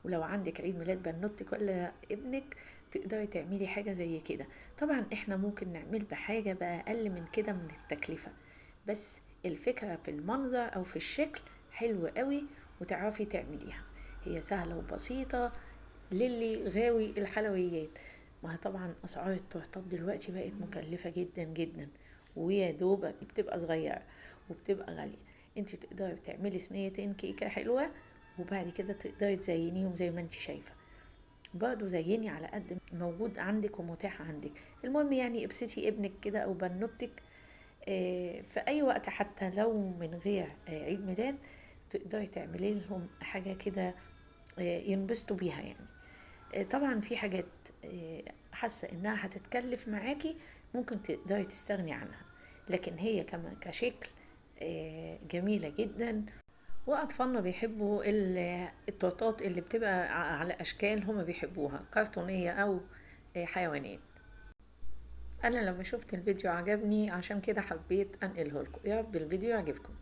ولو عندك عيد ميلاد بنوتك ولا ابنك تقدري تعملي حاجة زي كده. طبعا احنا ممكن نعمل بحاجة بأقل من كده من التكلفة، بس الفكرة في المنظر او في الشكل حلو قوي وتعرفي تعمليها. هي سهلة وبسيطة للي غاوي الحلويات. ما هي طبعا اسعار التورتات دلوقتي بقت مكلفة جدا جدا، ويا دوبك بتبقى صغيرة وبتبقى غالية. انت تقدري تعملي صينيتين كيكة حلوة، وبعد كده تقدري تزينيهم زي ما انت شايفة. برضو زيني على قد موجود عندك ومتاح عندك. المهم يعني ابسطي ابنك كده او بنوتك في اي وقت، حتى لو من غير عيد ميلاد تقدري تعملي لهم حاجة كده ينبسطوا بيها يعني. طبعا في حاجات حاسة انها هتتكلف معاكي ممكن تقدري تستغني عنها، لكن هي كما كشكل جميلة جدا. واطفالنا بيحبوا التورتات اللي بتبقى على اشكال هما بيحبوها، كرتونية او حيوانات. انا لما شفت الفيديو عجبني عشان كده حبيت انقله لكم. يا رب الفيديو يعجبكم.